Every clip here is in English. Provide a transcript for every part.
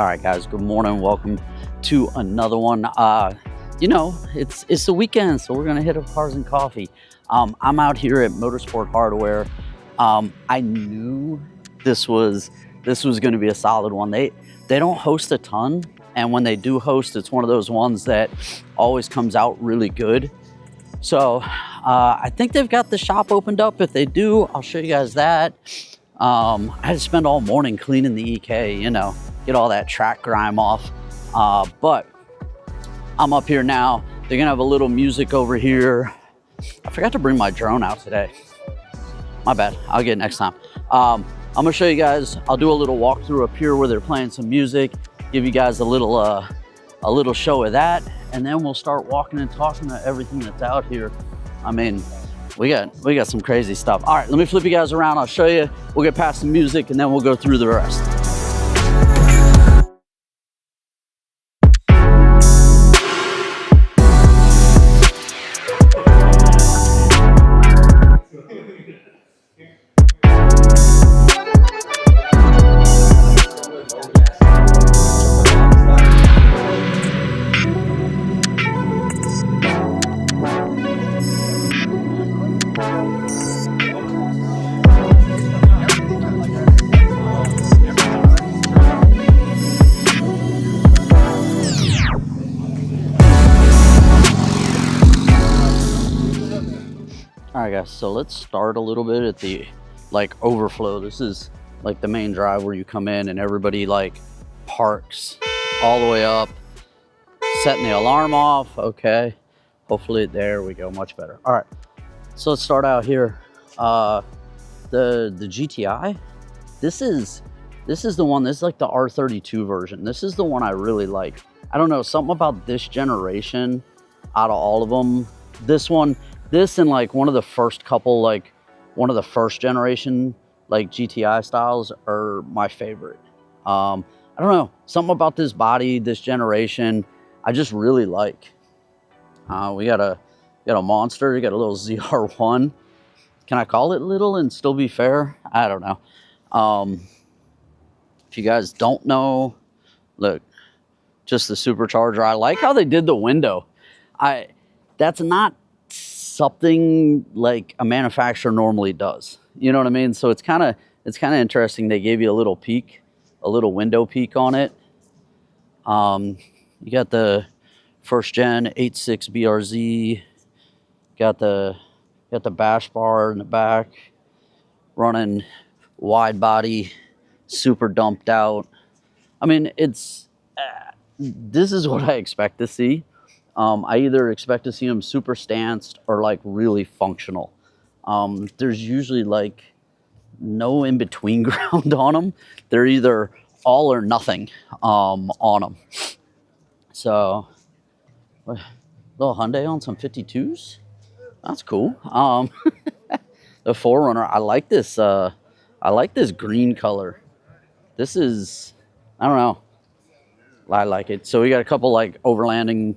All right, guys, good morning. Welcome to another one. You know, it's the weekend, so we're gonna hit up Cars and Coffee. I'm out here at Motorsport Hardware. I knew this was gonna be a solid one. They don't host a ton, and when they do host, it's one of those ones that always comes out really good. So I think they've got the shop opened up. If they do, I'll show you guys that. I had to spend all morning cleaning the EK, you know, get all that track grime off. But I'm up here now. They're gonna have a little music over here. I forgot to bring my drone out today. My bad, I'll get it next time. I'm gonna show you guys, I'll do a little walkthrough up here where they're playing some music, give you guys a little show of that, and then we'll start walking and talking to everything that's out here. I mean, we got some crazy stuff. All right, let me flip you guys around. I'll show you. We'll get past the music and then we'll go through the rest. All right, guys, so let's start a little bit at the overflow. This is like the main drive where you come in and everybody parks all the way up, setting the alarm off. Okay, hopefully there we go, much better. All right, so let's start out here. The GTI, this is the one. This is like the R32 version. This is the one I really like. I don't know, something about this generation out of all of them, this and one of the first couple, one of the first generation GTI styles are my favorite. I don't know, something about this body, this generation, I just really like. We got a monster. You got a little ZR1. Can I call it little and still be fair? I don't know. If you guys don't know, look, just the supercharger. I like how they did the window. That's not something like a manufacturer normally does, you know what I mean? So it's kind of interesting. They gave you a little peek, a little window peek on it. You got the first gen 8.6 BRZ, got the bash bar in the back, running wide body, super dumped out. I mean, it's this is what I expect to see. I either expect to see them super stanced or really functional. There's usually no in between ground on them. They're either all or nothing on them. So, little Hyundai on some 52s. That's cool. The 4Runner. I like this. I like this green color. This is, I don't know. I like it. So we got a couple overlanding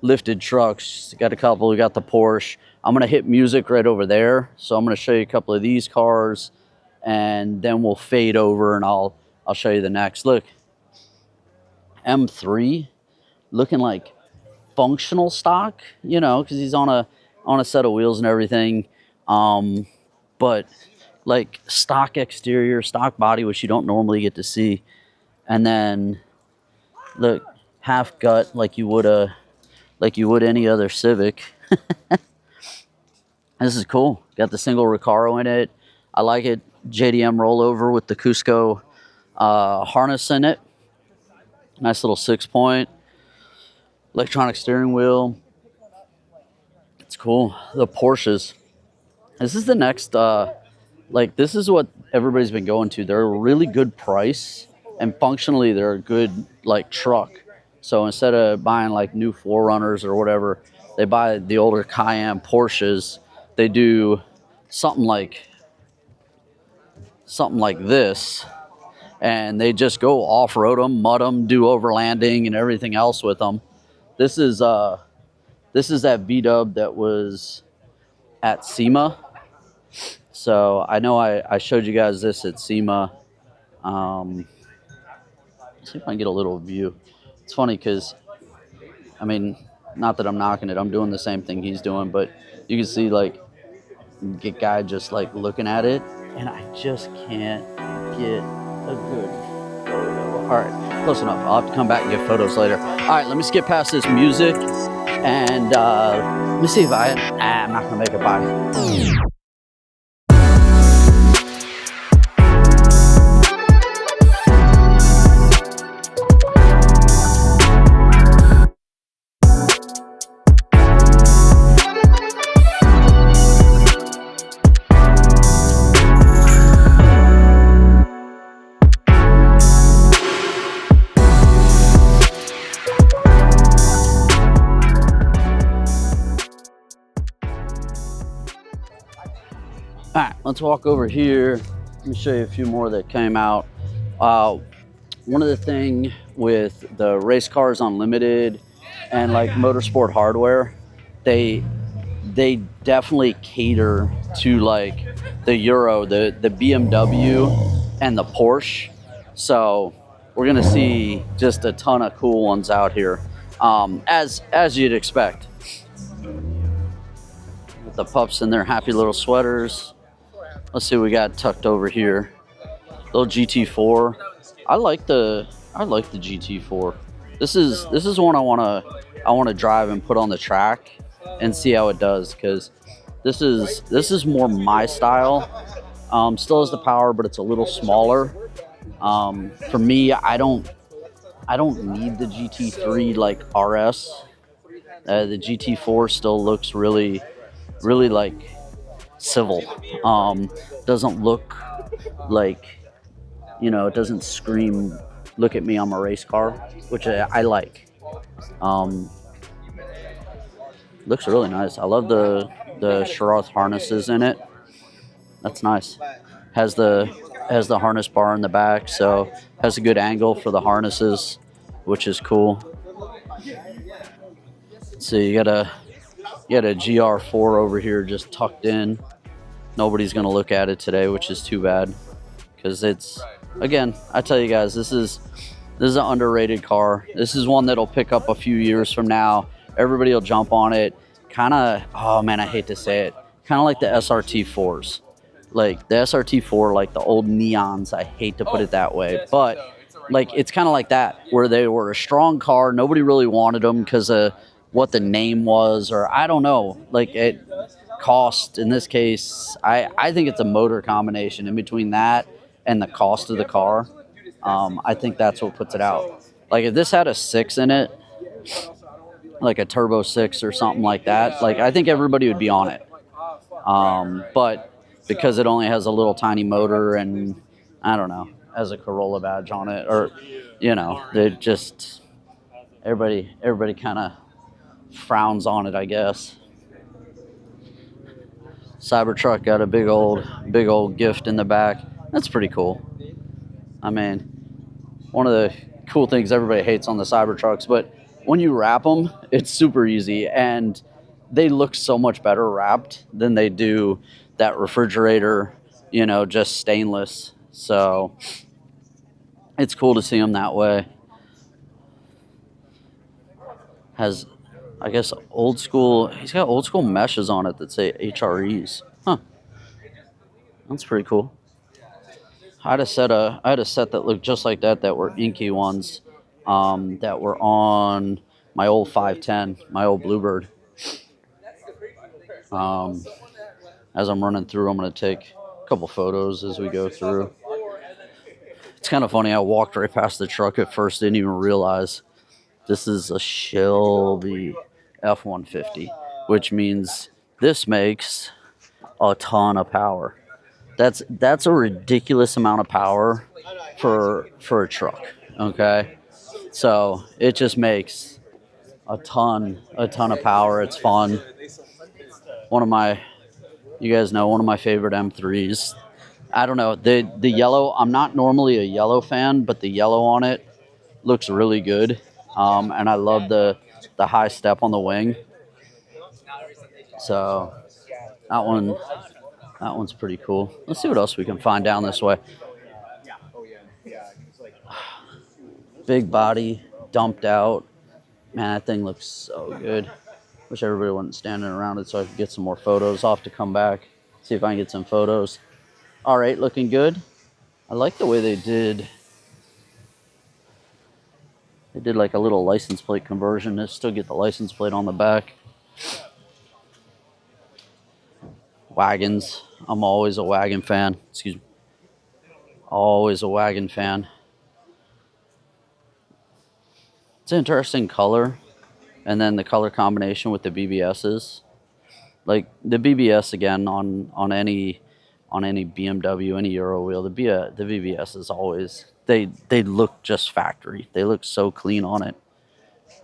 lifted trucks. Got a couple. We got the Porsche. I'm gonna hit music right over there. So I'm gonna show you a couple of these cars, and then we'll fade over and I'll show you the next. Look, M3, looking like functional stock, you know, because he's on a set of wheels and everything. But stock exterior, stock body, which you don't normally get to see. And then look, half gut like you would any other Civic. This is cool. Got the single Recaro in it. I like it. JDM rollover with the Cusco harness in it. Nice little 6-point. Electronic steering wheel. It's cool. The Porsches. This is the next, this is what everybody's been going to. They're a really good price, and functionally they're a good truck. So instead of buying new 4Runners or whatever, they buy the older Cayenne Porsches. They do something like this, and they just go off-road them, mud them, do overlanding and everything else with them. This is that V-dub that was at SEMA. So I know I showed you guys this at SEMA. see if I can get a little view. It's funny because, I mean, not that I'm knocking it. I'm doing the same thing he's doing, but you can see like a guy just like looking at it, and I just can't get a good photo. All right, close enough. I'll have to come back and get photos later. All right, let me skip past this music, and let me see if I'm not gonna make it by. All right, let's walk over here. Let me show you a few more that came out. One of the thing with the Racecars Unlimited and like Motorsport Hardware, they definitely cater to like the Euro, the BMW and the Porsche. So we're gonna see just a ton of cool ones out here, as you'd expect. With the pups in their happy little sweaters. Let's see what we got tucked over here. Little GT4. I like the GT4. This is one I wanna drive and put on the track and see how it does, because this is more my style. Still has the power, but it's a little smaller. For me, I don't need the GT3 like RS. The GT4 still looks really like civil. Doesn't look like, it doesn't scream, look at me, I'm a race car, which I like. Looks really nice. I love the Shroth harnesses in it. That's nice. Has the harness bar in the back, so has a good angle for the harnesses, which is cool. Let's see, you got a GR4 over here just tucked in. Nobody's gonna look at it today, which is too bad, because it's, again, I tell you guys, this is an underrated car. This is one that'll pick up a few years from now. Everybody will jump on it. Kind of, oh man, I hate to say it, kind of like the SRT4s. Like the SRT4, like the old neons. I hate to put it that way, but like it's kind of like that, where they were a strong car. Nobody really wanted them because of what the name was, or I don't know. Like it cost, in this case, I think it's a motor combination in between that and the cost of the car. I think that's what puts it out. Like if this had a 6 in it, like a turbo 6 or something like that, like I think everybody would be on it. But because it only has a little tiny motor and, I don't know, has a Corolla badge on it, or they just, everybody kind of frowns on it, I guess. Cybertruck got a big old gift in the back. That's pretty cool. I mean, one of the cool things everybody hates on the Cybertrucks, but when you wrap them, it's super easy, and they look so much better wrapped than they do that refrigerator, just stainless. So it's cool to see them that way. Has, I guess, old school, he's got old school meshes on it that say HREs. Huh. That's pretty cool. I had a set that looked just like that were inky ones, that were on my old 510, my old Bluebird. As I'm running through, I'm going to take a couple photos as we go through. It's kind of funny, I walked right past the truck at first, didn't even realize this is a Shelby F-150, which means this makes a ton of power. That's a ridiculous amount of power for a truck, okay? So it just makes a ton of power. It's fun. One of my favorite M3s. I don't know, the yellow, I'm not normally a yellow fan, but the yellow on it looks really good. And I love the high step on the wing. So that one's pretty cool. Let's see what else we can find down this way. Big body, dumped out. Man, that thing looks so good. Wish everybody wasn't standing around it so I could get some more photos. I'll have to come back, see if I can get some photos. All right, looking good. I like the way they did like a little license plate conversion to still get the license plate on the back. Wagons. I'm always a wagon fan. Excuse me. Always a wagon fan. It's an interesting color. And then the color combination with the BBSs. Like the BBS again on any BMW, any Euro wheel, the BBS is always they look just factory. They look so clean on it.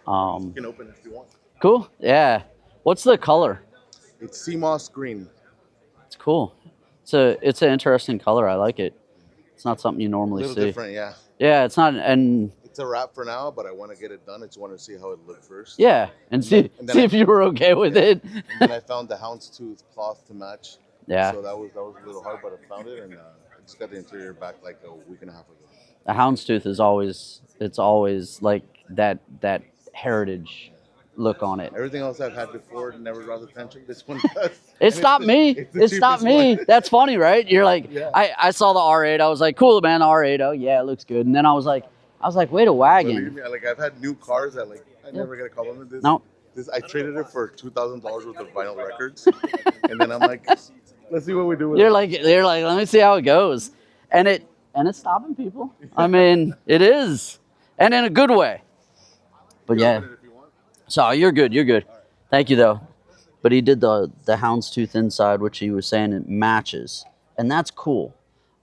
You can open it if you want. Cool. Yeah. What's the color? It's sea moss green. It's cool. It's an interesting color. I like it. It's not something you normally A little see. different, yeah. Yeah, it's not, and it's a wrap for now, but I want to get it done. I just want to see how it looked first. Yeah, and see if you were okay with it. And then I found the houndstooth cloth to match. Yeah. So that was a little hard, but I found it, and I just got the interior back like a week and a half ago. The houndstooth is always like that heritage look on it. Everything else I've had before never draws attention. This one does. It stopped me. It stopped me. That's funny, right? You're like, yeah. I saw the R8. I was like, cool, man, R8. Oh yeah, it looks good. And then I was like, wait, a wagon. Me, like I've had new cars that I never get a call on this. No. I traded it for $2,000 worth of vinyl records, and then I'm like, let's see what we do with it. You're like, let me see how it goes, and it's stopping people. I mean, it is, and in a good way. But yeah. So you're good. You're good. Right. Thank you though. But he did the houndstooth inside, which he was saying it matches, and that's cool.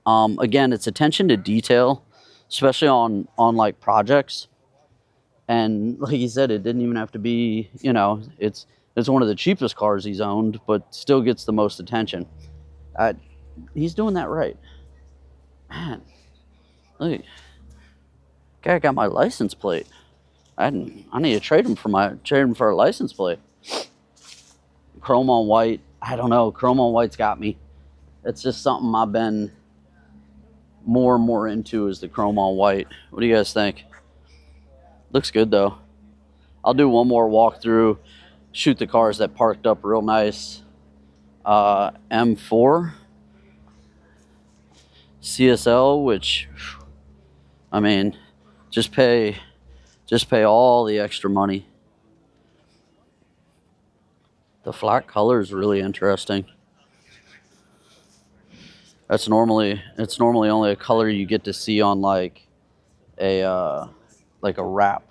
Again, it's attention to detail, especially on like projects. And like he said, it didn't even have to be. It's one of the cheapest cars he's owned, but still gets the most attention. He's doing that right, man. Look, guy got my license plate. I need to trade him for a license plate. Chrome on white. I don't know. Chrome on white's got me. It's just something I've been more and more into is the chrome on white. What do you guys think? Looks good though. I'll do one more walkthrough, shoot the cars that parked up real nice. M4 CSL, which I mean, just pay all the extra money. The flat color is really interesting. It's normally only a color you get to see on like a wrap.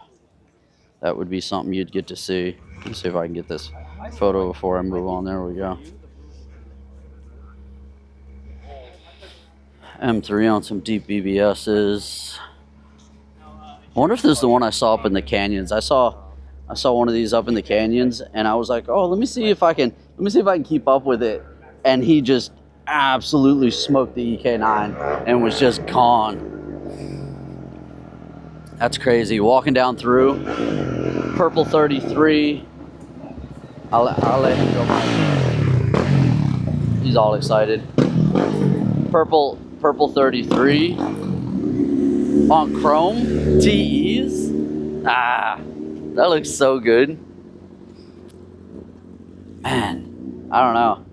That would be something you'd get to see. Let's see if I can get this photo before I move on. There we go. M3 on some deep BBSs. I wonder if this is the one I saw up in the canyons. I saw one of these up in the canyons, and I was like, oh, let me see if I can keep up with it. And he just absolutely smoked the EK9 and was just gone. That's crazy. Walking down through purple 33. I'll let him go. He's all excited. Purple 33 on chrome TEs. That looks so good. Man, I don't know.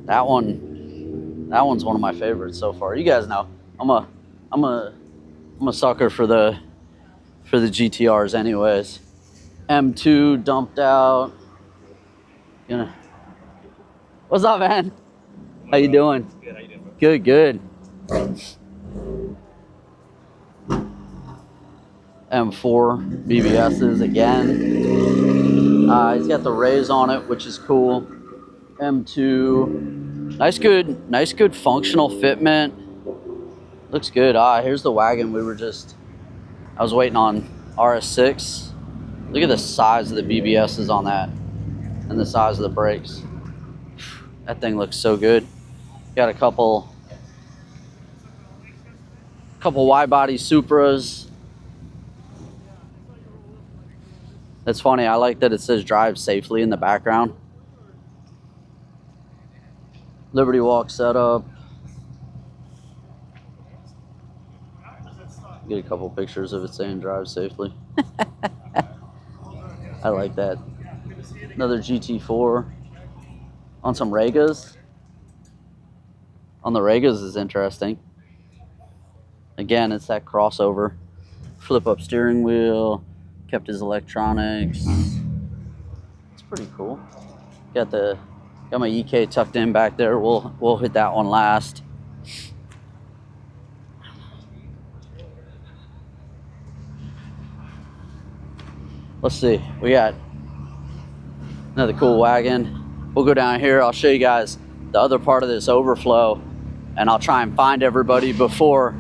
That one's one of my favorites so far. You guys know I'm a sucker for the GTRs anyways. M2 dumped out. What's up, man? How you doing? Good. How you doing? Good. M4 BBSs again. He's got the rays on it, which is cool. M2, nice good functional fitment. Looks good. Here's the wagon. I was waiting on RS6. Look at the size of the BBSs on that, and the size of the brakes. That thing looks so good. Got a couple wide body Supras. That's funny. I like that it says drive safely in the background. Liberty Walk setup. Get a couple pictures of it saying drive safely. I like that. Another GT4 on some Regas. On the Regas is interesting. Again, it's that crossover. Flip up steering wheel. Kept his electronics. It's pretty cool. Got my EK tucked in back there. We'll hit that one last. Let's see. We got another cool wagon. We'll go down here. I'll show you guys the other part of this overflow, and I'll try and find everybody before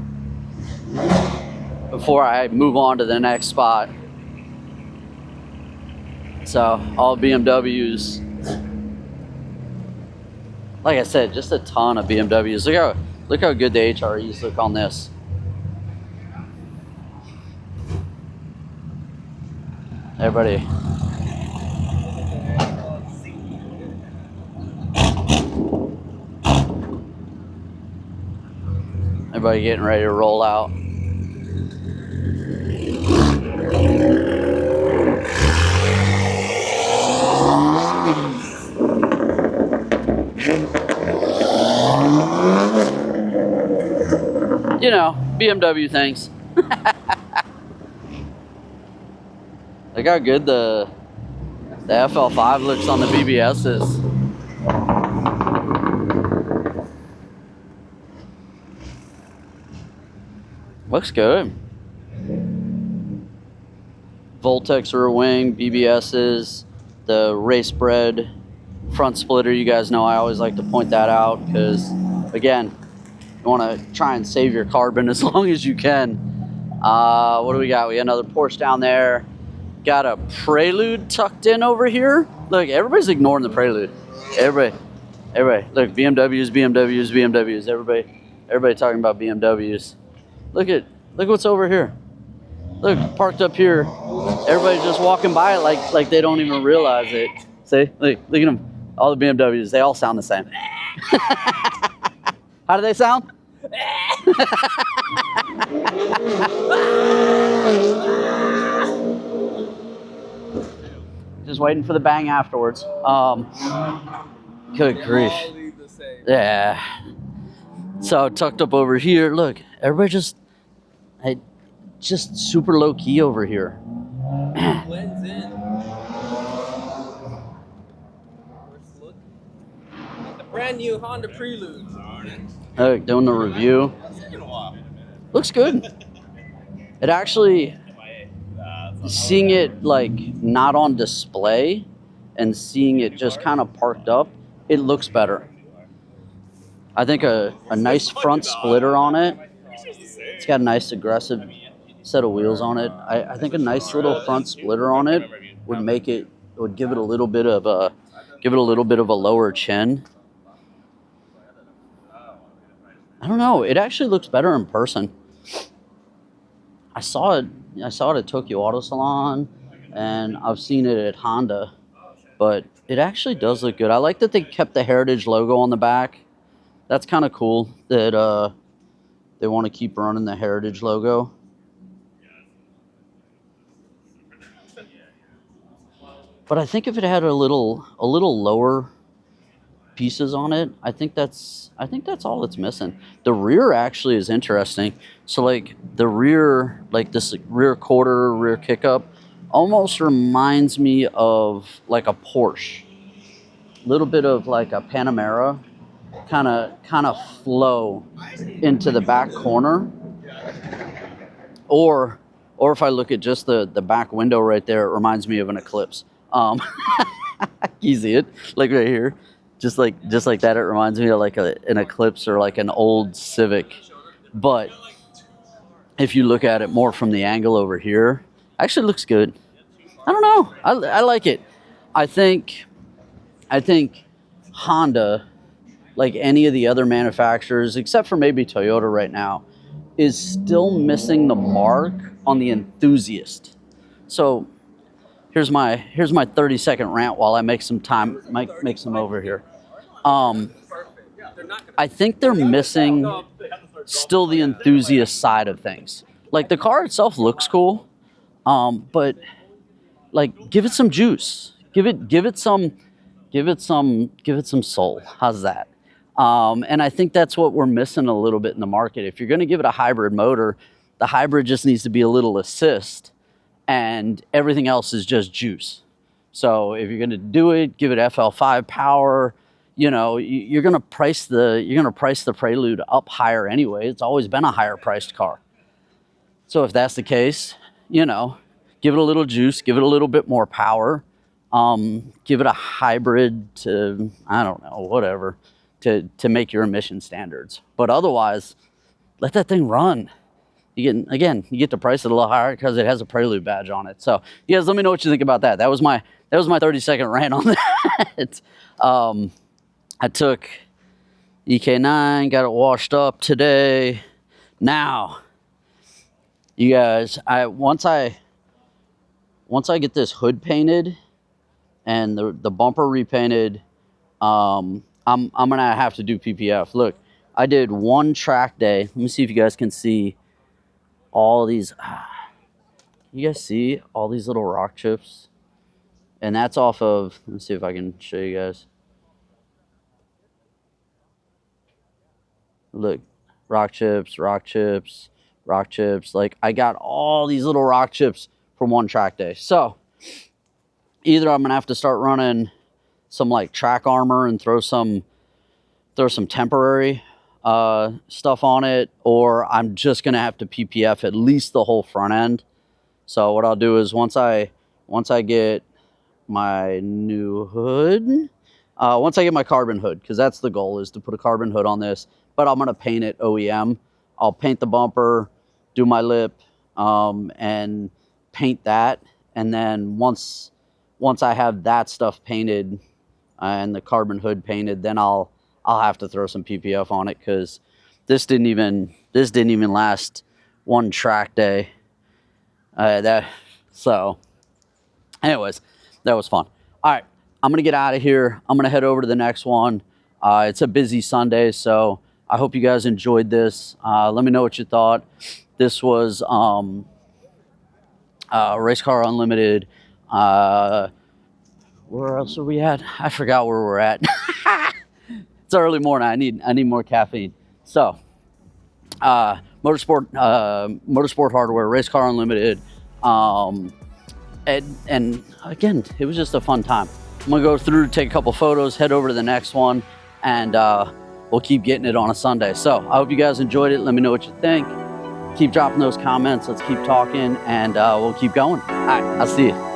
I move on to the next spot. So all BMWs. Like I said, just a ton of BMWs. Look how good the HREs look on this. Everybody. Everybody getting ready to roll out. You know, BMW things. Look how good the FL5 looks on the BBSs. Looks good. Voltex rear wing, BBSs, the race bred front splitter. You guys know I always like to point that out because, again, you want to try and save your carbon as long as you can. What do we got? We got another Porsche down there. Got a Prelude tucked in over here. Look, everybody's ignoring the Prelude. Everybody. Look, BMWs. Everybody talking about BMWs. Look what's over here. Look, parked up here. Everybody's just walking by it like they don't even realize it. See, look at them. All the BMWs, they all sound the same. How do they sound? Just waiting for the bang afterwards. Good grief. Yeah. So tucked up over here. Look, everybody just super low key over here. Blends in. The brand new Honda Prelude. Look, doing the review. Looks good. It actually, seeing it like not on display and seeing it just kind of parked up, it looks better. I think a nice front splitter on it. It's got a nice aggressive set of wheels on it. I think a nice little front splitter on it would give it a little bit of a lower chin. I don't know. It actually looks better in person. I saw it at Tokyo Auto Salon, and I've seen it at Honda, but it actually does look good. I like that they kept the Heritage logo on the back. That's kind of cool that they want to keep running the Heritage logo. But I think if it had a little lower pieces on it, I think that's all it's missing. The rear actually is interesting. So like the rear, like this rear quarter, rear kick-up, almost reminds me of like a Porsche. A little bit of like a Panamera, kind of flow into the back corner. Or if I look at just the back window right there, it reminds me of an Eclipse. You see it, like right here. Just like that, it reminds me of like an Eclipse or like an old Civic. But if you look at it more from the angle over here, actually looks good. I don't know. I like it. I think Honda, like any of the other manufacturers, except for maybe Toyota right now, is still missing the mark on the enthusiast. So here's my 30-second rant while I make some over here. I think they're missing still the enthusiast side of things. Like the car itself looks cool, but like give it some juice. Give it some soul. How's that? And I think that's what we're missing a little bit in the market. If you're going to give it a hybrid motor, the hybrid just needs to be a little assist, and everything else is just juice. So if you're going to do it, give it FL5 power. You know, you're going to price the Prelude up higher anyway. It's always been a higher priced car. So if that's the case, you know, give it a little juice, give it a little bit more power. Give it a hybrid to, I don't know, whatever, to make your emission standards. But otherwise, let that thing run. You get to price it a little higher because it has a Prelude badge on it. So you guys, let me know what you think about that. That was my 30-second rant on that. I took EK9, got it washed up today. Now, you guys, once I get this hood painted and the bumper repainted, I'm gonna have to do PPF. Look, I did one track day. Let me see if you guys can see all these. You guys see all these little rock chips? And that's off of, let me see if I can show you guys. Look, rock chips, rock chips, rock chips. Like, I got all these little rock chips from one track day. So either I'm gonna have to start running some like track armor and throw some temporary stuff on it, or I'm just gonna have to PPF at least the whole front end. So what I'll do is once I get my new hood, once I get my carbon hood, because that's the goal, is to put a carbon hood on this, but I'm gonna paint it OEM. I'll paint the bumper, do my lip, and paint that, and then once I have that stuff painted and the carbon hood painted, then I'll have to throw some PPF on it, because this didn't even last one track day. So anyways, that was fun. All right, I'm gonna get out of here. I'm gonna head over to the next one. It's a busy Sunday, so I hope you guys enjoyed this. Let me know what you thought. This was Race Car Unlimited. Where else are we at? I forgot where we're at. It's early morning. I need more caffeine. So, motorsport hardware, Race Car Unlimited, and again, it was just a fun time. I'm gonna go through, take a couple photos, head over to the next one, and we'll keep getting it on a Sunday. So I hope you guys enjoyed it. Let me know what you think. Keep dropping those comments. Let's keep talking, and we'll keep going. All right, I'll see you.